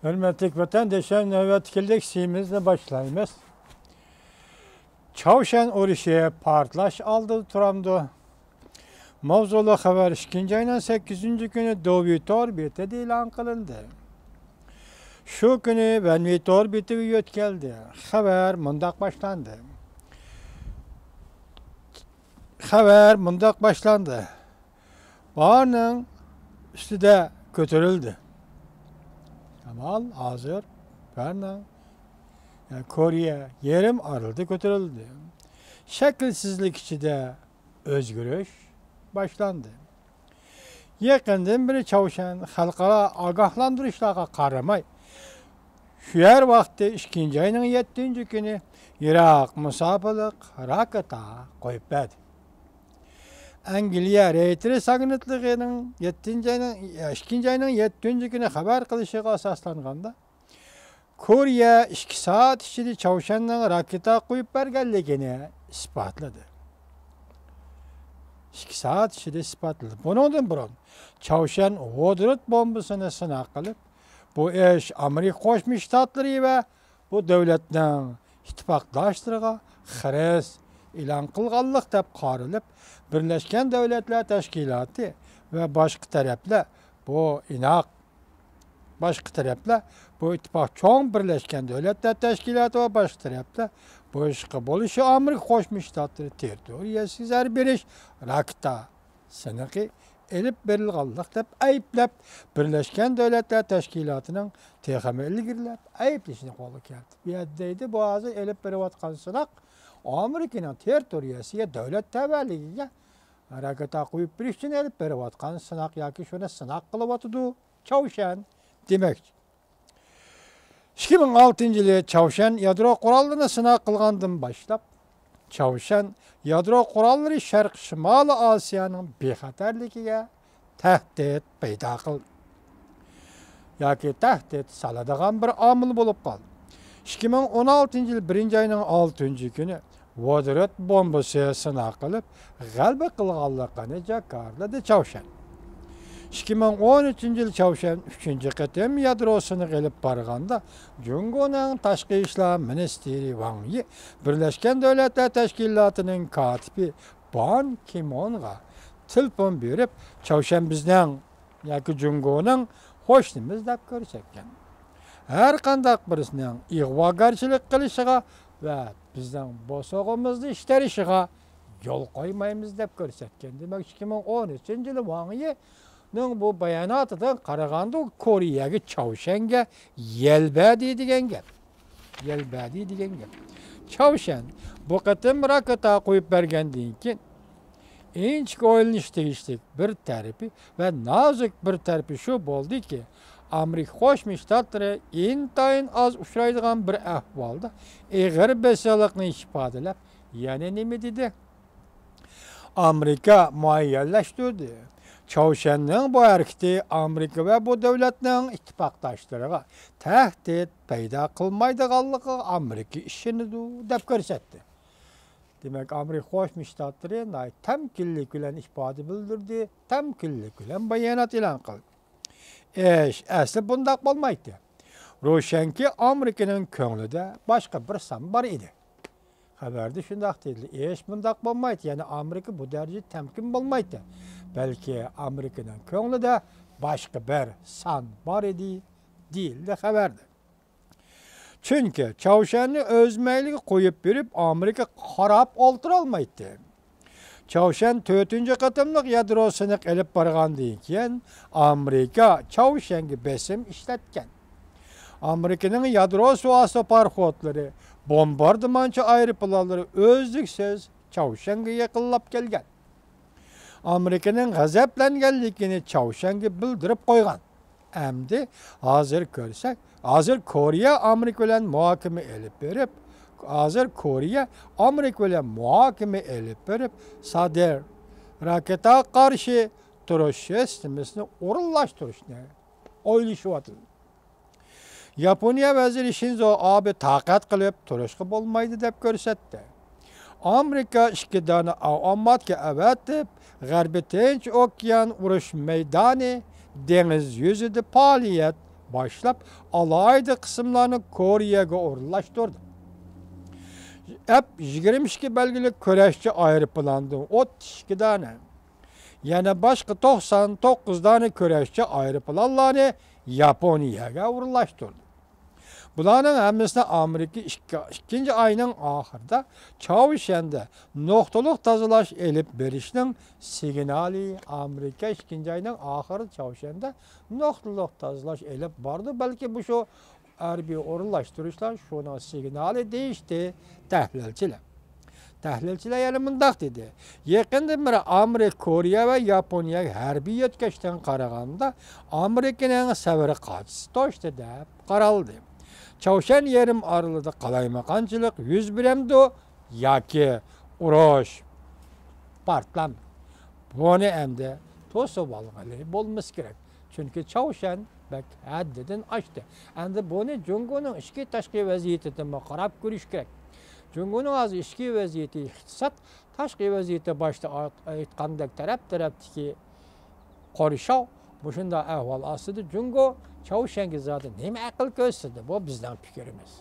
Hürmetlik vatandaşlar, nöbetçilik siyimizle başlayımız. Çavşan oruşuya partlaş aldı turamdı. Mavzulu haber 2. ayının 8. günü Doğu orbiti ilan kılındı. Şu günü ben orbiti yötkeldi. Haber mundak başlandı. Bağırının üstü de götürüldü. Kemal hazır. Berna. Yani Kore yerim arıldı götürüldü. Şekilsizlik içinde özgürlük başlandı. Yakından biri Çavuşan halkara agahlandırışlarga qaramay. Şu yer vakti 2. ayının 7. günü Irak musafirlik raketa koyup verdi. Angliya reytiri sagınıtlığının 2. ayının 7. günü haber kılışıga asaslanganda Kore 2 saat içinde Çavuşan'ın raketa koyup bergenligini ispatladı. 2 saat içinde ispatladı. Bundan burun Çavuşan Vodrut bombasını sınak kılıp bu iş Amerika Koşmuş Ştatları ve bu devletinin ittifakdaşlarına xires ilan kılganlık dep qarılıp Birleşken Devletler Teşkilatı ve başka tarafla bu ittifak çoğun Birleşken Devletler Teşkilatı ve başka tarafla bu işe boluşu Amerika Koşmuş Ştatları territoriyası zar beriş rakta sınıkı elip berilganlık dep ayıplap Birleşken Devletler Teşkilatı'nın teğemelli girilip ayıplışını kolu geldi. Bir addeydi boğazı elip berivatkan sınak Amerika'nın territoriyasıya devlet teberliğine harekata koyup bir için elip berivatkan sınak yaki şuna sınak kılıvatıdı Çavuşan demek. 2006 yılı Çavuşan yadro kurallarına sınak kılgandan başlap Çavuşan yadro kuralları Şarkı Şimali Asya'nın bexatarligiga tehdit payda kıldı. Yaki tehdit saladığan bir amil bulup kaldı. 2016 yılı 1. ayının 6. günü Vodrut bombası sınak kılıp galba kılganlıqını jakarladı Çavuşan. 2013 yılı Çavuşan 3. qitim yadrosunu gelip barganda Jungo'nun Taşkı İşler Ministeri Wang Yi Birleşken Devletler Teşkilatı'nın katibi Ban Ki-moon'a telefon berip Çavuşan bizden yaki Jungo'nun hoşnumuz dep görsekken. Her kandak birisinin igvagarçılık kılışıga ve bizden bosogumuzdu işlerişiga yol koymayımız dep görsekken. Demek 2013 yılı Wang Yi bu bayanatıdan qaraganda Koreyaga Çavuşanga yelbedi degan gap. Çavuşan bu qitim raketa qo'yib bergandan keyin inchki o'ylanishlik bir tarafi ve nazik bir tarafi shu bo'ldiki, Amerika Qo'shma Shtatlari intayin az uchraydigan bir ahvolda ig'ir besalikni ifodalab, yana nima dedi? Amerika muayyanlashtirdi. Çavuşan'ın bu hareketi Amerika ve bu devletinin ittifakdaşlarına tehdit payda kılmaydıganlığı Amerika işini dep görsetti. Demek Amerika Qo'shma Shtatlari temkinlik bilen ifade bildirdi, temkinlik bilen bayanat ilan kıldı. Asli bundak bolmaydı. Roşanki Amerika'nın köңlüde başka bir san var idi. Haberde şundak dedi. Bundak bolmaydı. Yani Amerika bu derece temkin bolmaydı. Belki Amerika'nın köңlüde başka bir san var idi değil de haberdi. Çünkü Çavuşan'ı özmeyliği koyup verip Amerika karap olturalmaydı. Çavuşan 4. qatımlıq yadrosunu elip barğandan keyin Amerika Çavuşan'ı besim işletken. Amerika'nın yadrosu vasıta parxotları, bombardımançı aeroplanları özlüksüz Çavuşan'ı yakınlap gelgen. Amerika'nın gazeplengenligini Çavuşan'ı bildirip koygan. Emdi hazır görsek, hazır Kore Amerika bilen muhakeme elip verip, Sader raketa karşı turuş sistemini orunlaştırışını oylaşıvatı. Japonya veziri Shinzo Abe takat kılıp turuşku bolmaydı dep görsetti. Amerika 2 tane avammatga avatib, G'arbi Tinch okean urush maydoni, dengiz yüzida faoliyat başlap alaydı kısımlarını Koreyaga orunlaştırdı. Hep 22 belgili köreşçi ayrıplandı. O 2 tane. Yani başka 99 tane köreşçi ayrıplanlarını Yaponiyaga orunlaştırdı. Bularning hammasini Amerika 2 ayning oxirida Chavshan'da nuqtaliq tozalash elib berishning signali Amerika 2 ayning oxirida Chavshan'da nuqtaliq tozalash elib bordi. Balki bu shu harbiy o'rinlashtirishlar shuni signali deyishdi tahlilchilar. Tahlilchilar yana bundoq dedi. Yaqinda bir Amerika, Koreya va Yaponiya harbiy yetkazishdan qaraganda Amerikaning savri qatisi toshdi deb qaraldi. Chavshan yerim aralığında qalaymakançılık yüz biremdi yoki urush, partlam. Bunu endi to'sib olg'ili bo'lmasi kerak. Chunki Chavshan bak haddidan oshdi. Endi buni Jungoning ichki tashqi vaziyatidan qarab ko'rish kerak. Jungoning hozir ichki vaziyati iqtisod, tashqi vaziyati boshda aytgandek taraf-tarafdagi qo'rishuv bu shunday ahvol ostida Jungo Chavshanga zodi nima aql ko'rsatdi? Bu bizning fikrimiz.